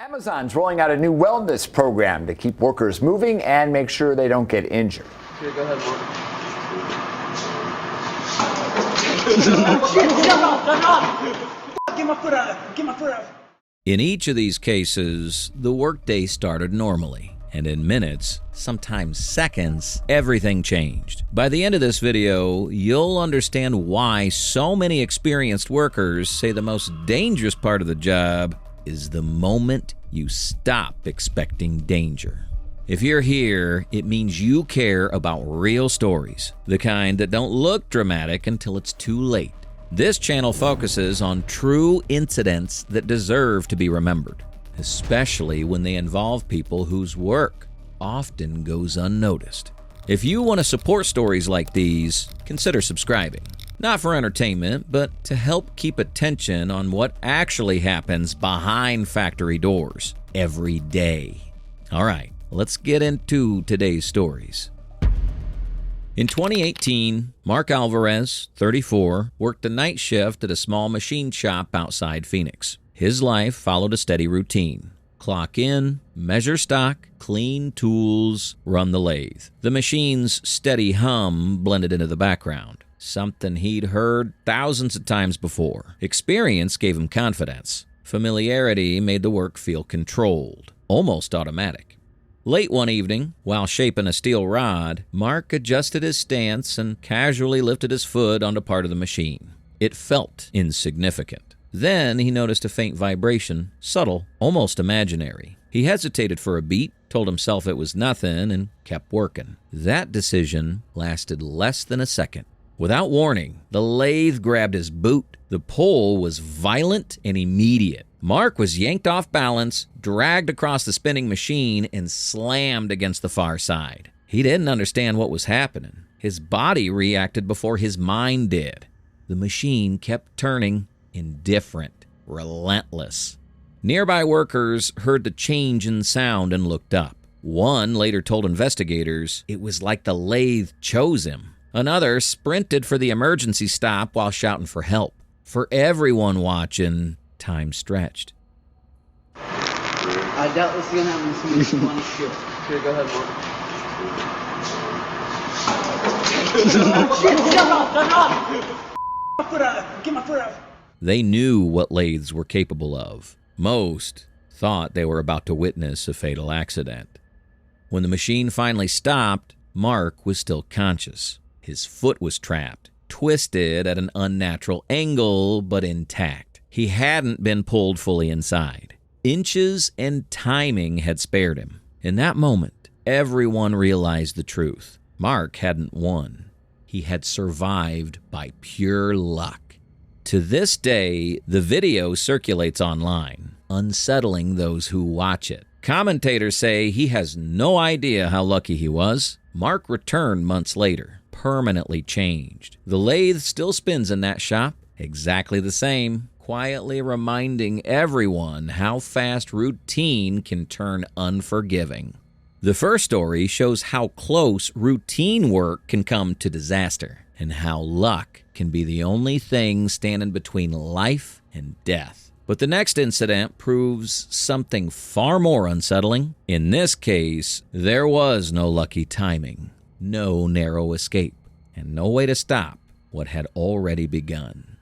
Amazon's rolling out a new wellness program to keep workers moving and make sure they don't get injured. Here, go ahead, Mark. Get my foot out. In each of these cases, the workday started normally, and in minutes, sometimes seconds, everything changed. By the end of this video, you'll understand why so many experienced workers say the most dangerous part of the job is the moment you stop expecting danger. If you're here, it means you care about real stories, the kind that don't look dramatic until it's too late. This channel focuses on true incidents that deserve to be remembered, especially when they involve people whose work often goes unnoticed. If you want to support stories like these, consider subscribing. Not for entertainment, but to help keep attention on what actually happens behind factory doors every day. All right, let's get into today's stories. In 2018, Mark Alvarez, 34, worked a night shift at a small machine shop outside Phoenix. His life followed a steady routine. Clock in, measure stock, clean tools, run the lathe. The machine's steady hum blended into the background, something he'd heard thousands of times before. Experience gave him confidence. Familiarity made the work feel controlled, almost automatic. Late one evening, while shaping a steel rod, Mark adjusted his stance and casually lifted his foot onto part of the machine. It felt insignificant. Then he noticed a faint vibration, subtle, almost imaginary. He hesitated for a beat, told himself it was nothing, and kept working. That decision lasted less than a second. Without warning, the lathe grabbed his boot. The pull was violent and immediate. Mark was yanked off balance, dragged across the spinning machine, and slammed against the far side. He didn't understand what was happening. His body reacted before his mind did. The machine kept turning, indifferent, relentless. Nearby workers heard the change in sound and looked up. One later told investigators it was like the lathe chose him. Another sprinted for the emergency stop while shouting for help. For everyone watching, time stretched. I doubt this is going to happen to somebody one shift. Here, go ahead, Mark. Get my foot out. They knew what lathes were capable of. Most thought they were about to witness a fatal accident. When the machine finally stopped, Mark was still conscious. His foot was trapped, twisted at an unnatural angle, but intact. He hadn't been pulled fully inside. Inches and timing had spared him. In that moment, everyone realized the truth. Mark hadn't won. He had survived by pure luck. To this day, the video circulates online, unsettling those who watch it. Commentators say he has no idea how lucky he was. Mark returned months later, permanently changed. The lathe still spins in that shop, exactly the same, quietly reminding everyone how fast routine can turn unforgiving. The first story shows how close routine work can come to disaster, and how luck can be the only thing standing between life and death. But the next incident proves something far more unsettling. In this case, there was no lucky timing, no narrow escape, and no way to stop what had already begun.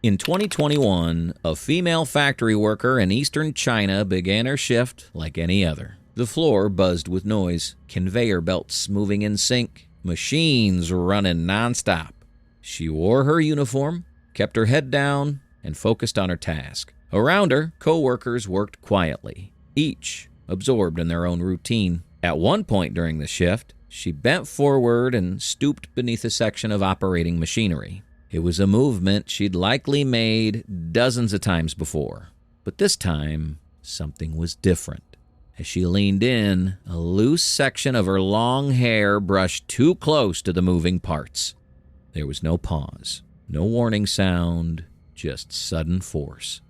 In 2021, a female factory worker in eastern China began her shift like any other. The floor buzzed with noise, conveyor belts moving in sync, machines running nonstop. She wore her uniform, kept her head down, and focused on her task. Around her, co-workers worked quietly, each absorbed in their own routine. At one point during the shift, she bent forward and stooped beneath a section of operating machinery. It was a movement she'd likely made dozens of times before. But this time, something was different. As she leaned in, a loose section of her long hair brushed too close to the moving parts. There was no pause, no warning sound, just sudden force.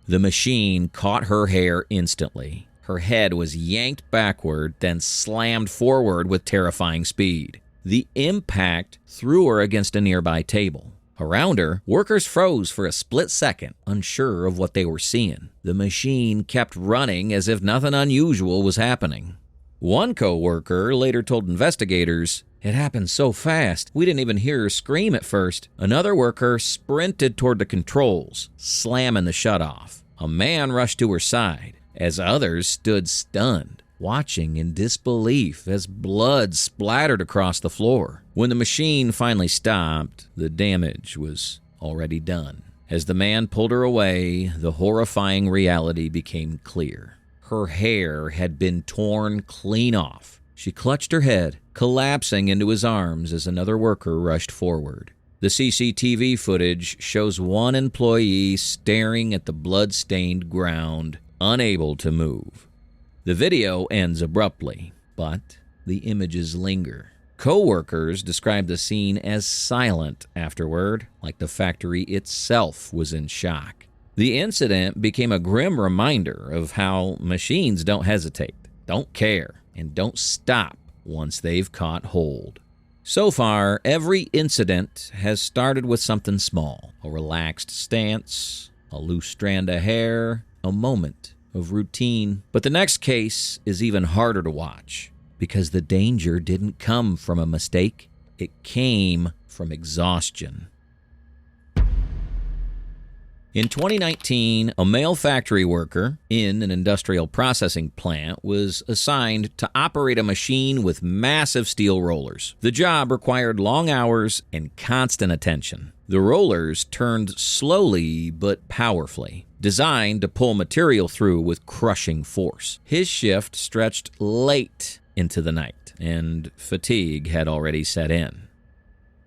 The machine caught her hair instantly. Her head was yanked backward, then slammed forward with terrifying speed. The impact threw her against a nearby table. Around her, workers froze for a split second, unsure of what they were seeing. The machine kept running as if nothing unusual was happening. One co-worker later told investigators, "It happened so fast, we didn't even hear her scream at first." Another worker sprinted toward the controls, slamming the shutoff. A man rushed to her side, as others stood stunned, watching in disbelief as blood splattered across the floor. When the machine finally stopped, the damage was already done. As the man pulled her away, the horrifying reality became clear. Her hair had been torn clean off. She clutched her head, collapsing into his arms as another worker rushed forward. The CCTV footage shows one employee staring at the blood-stained ground, unable to move. The video ends abruptly, but the images linger. Co-workers describe the scene as silent afterward, like the factory itself was in shock. The incident became a grim reminder of how machines don't hesitate, don't care, and don't stop once they've caught hold. So far, every incident has started with something small: a relaxed stance, a loose strand of hair, a moment of routine. But the next case is even harder to watch, because the danger didn't come from a mistake, it came from exhaustion. In 2019, a male factory worker in an industrial processing plant was assigned to operate a machine with massive steel rollers. The job required long hours and constant attention. The rollers turned slowly but powerfully, designed to pull material through with crushing force. His shift stretched late into the night, and fatigue had already set in.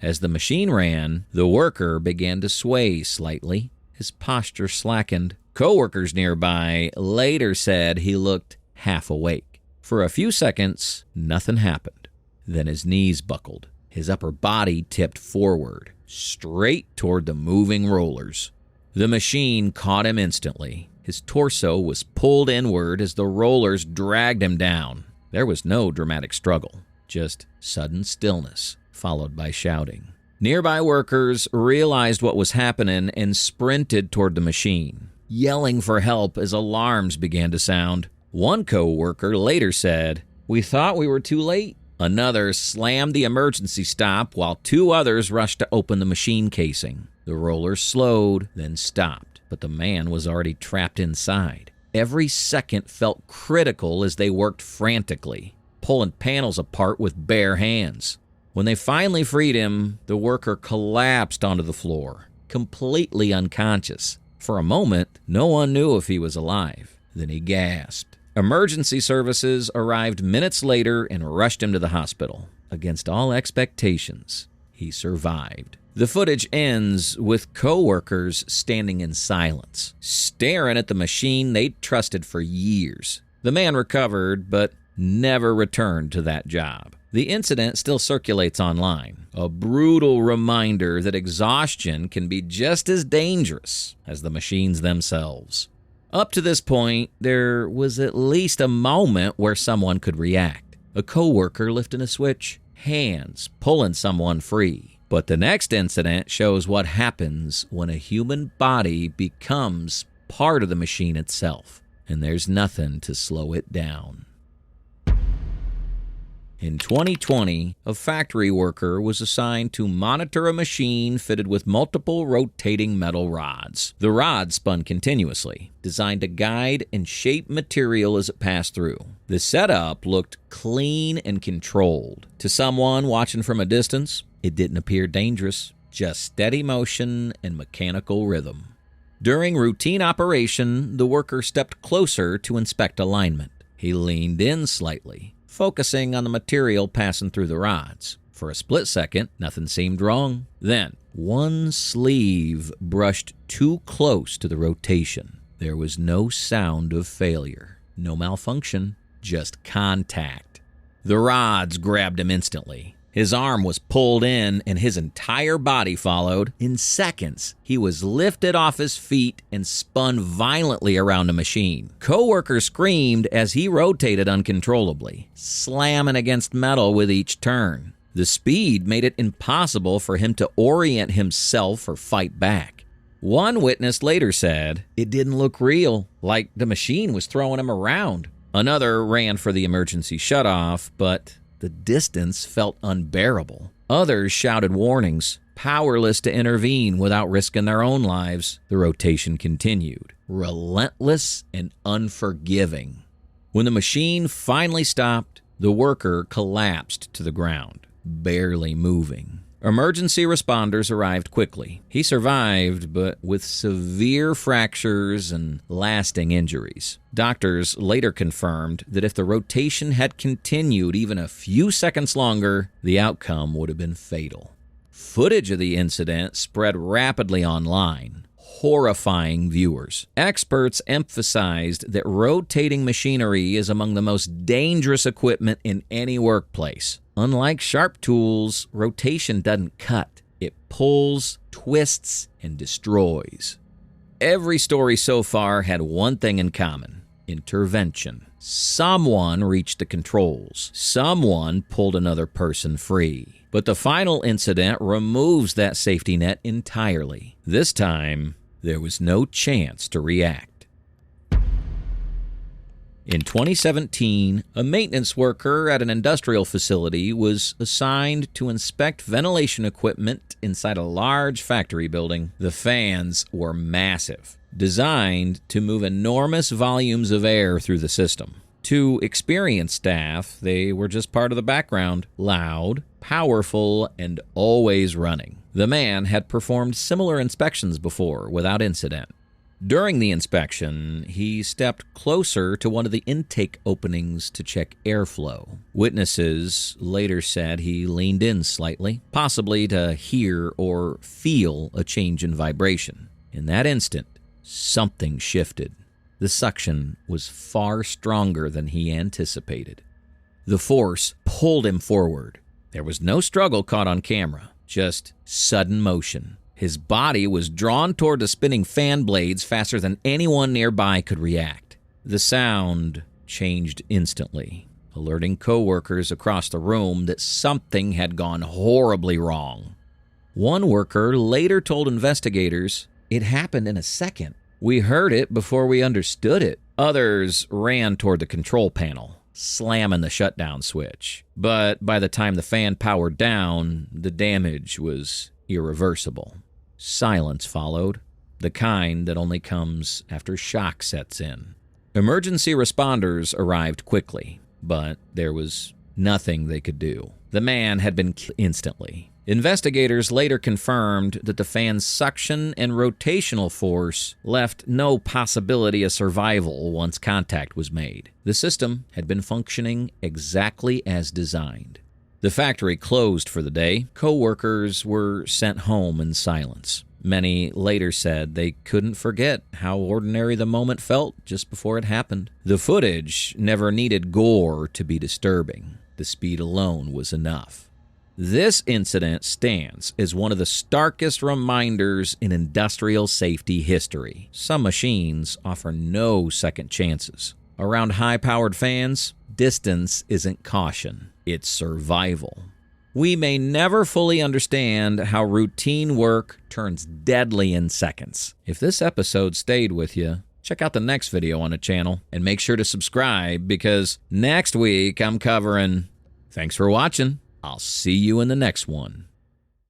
As the machine ran, the worker began to sway slightly. His posture slackened. Co-workers nearby later said he looked half awake. For a few seconds, nothing happened. Then his knees buckled. His upper body tipped forward, straight toward the moving rollers. The machine caught him instantly. His torso was pulled inward as the rollers dragged him down. There was no dramatic struggle, just sudden stillness, followed by shouting. Nearby workers realized what was happening and sprinted toward the machine, yelling for help as alarms began to sound. One co-worker later said, "We thought we were too late." Another slammed the emergency stop while two others rushed to open the machine casing. The roller slowed, then stopped, but the man was already trapped inside. Every second felt critical as they worked frantically, pulling panels apart with bare hands. When they finally freed him, the worker collapsed onto the floor, completely unconscious. For a moment, no one knew if he was alive. Then he gasped. Emergency services arrived minutes later and rushed him to the hospital. Against all expectations, he survived. The footage ends with co-workers standing in silence, staring at the machine they'd trusted for years. The man recovered, but never returned to that job. The incident still circulates online, a brutal reminder that exhaustion can be just as dangerous as the machines themselves. Up to this point, there was at least a moment where someone could react. A coworker lifting a switch, hands pulling someone free. But the next incident shows what happens when a human body becomes part of the machine itself, and there's nothing to slow it down. In 2020, a factory worker was assigned to monitor a machine fitted with multiple rotating metal rods. The rods spun continuously, designed to guide and shape material as it passed through. The setup looked clean and controlled. To someone watching from a distance, it didn't appear dangerous, just steady motion and mechanical rhythm. During routine operation, the worker stepped closer to inspect alignment. He leaned in slightly, focusing on the material passing through the rods. For a split second, nothing seemed wrong. Then, one sleeve brushed too close to the rotation. There was no sound of failure, no malfunction, just contact. The rods grabbed him instantly. His arm was pulled in and his entire body followed. In seconds, he was lifted off his feet and spun violently around the machine. Co-workers screamed as he rotated uncontrollably, slamming against metal with each turn. The speed made it impossible for him to orient himself or fight back. One witness later said it didn't look real, like the machine was throwing him around. Another ran for the emergency shutoff, but the distance felt unbearable. Others shouted warnings, powerless to intervene without risking their own lives. The rotation continued, relentless and unforgiving. When the machine finally stopped, the worker collapsed to the ground, barely moving. Emergency responders arrived quickly. He survived, but with severe fractures and lasting injuries. Doctors later confirmed that if the rotation had continued even a few seconds longer, the outcome would have been fatal. Footage of the incident spread rapidly online, horrifying viewers. Experts emphasized that rotating machinery is among the most dangerous equipment in any workplace. Unlike sharp tools, rotation doesn't cut. It pulls, twists, and destroys. Every story so far had one thing in common: intervention. Someone reached the controls. Someone pulled another person free. But the final incident removes that safety net entirely. This time, there was no chance to react. In 2017, a maintenance worker at an industrial facility was assigned to inspect ventilation equipment inside a large factory building. The fans were massive, designed to move enormous volumes of air through the system. To experienced staff, they were just part of the background, loud, powerful, and always running. The man had performed similar inspections before without incident. During the inspection, he stepped closer to one of the intake openings to check airflow. Witnesses later said he leaned in slightly, possibly to hear or feel a change in vibration. In that instant, something shifted. The suction was far stronger than he anticipated. The force pulled him forward. There was no struggle caught on camera, just sudden motion. His body was drawn toward the spinning fan blades faster than anyone nearby could react. The sound changed instantly, alerting coworkers across the room that something had gone horribly wrong. One worker later told investigators, "It happened in a second. We heard it before we understood it." Others ran toward the control panel, slamming the shutdown switch. But by the time the fan powered down, the damage was irreversible. Silence followed, the kind that only comes after shock sets in. Emergency responders arrived quickly, but there was nothing they could do. The man had been killed instantly. Investigators later confirmed that the fan's suction and rotational force left no possibility of survival once contact was made. The system had been functioning exactly as designed. The factory closed for the day. Co-workers were sent home in silence. Many later said they couldn't forget how ordinary the moment felt just before it happened. The footage never needed gore to be disturbing. The speed alone was enough. This incident stands as one of the starkest reminders in industrial safety history. Some machines offer no second chances. Around high-powered fans, distance isn't caution. It's survival. We may never fully understand how routine work turns deadly in seconds. If this episode stayed with you, check out the next video on the channel and make sure to subscribe because next week I'm covering... Thanks for watching. I'll see you in the next one.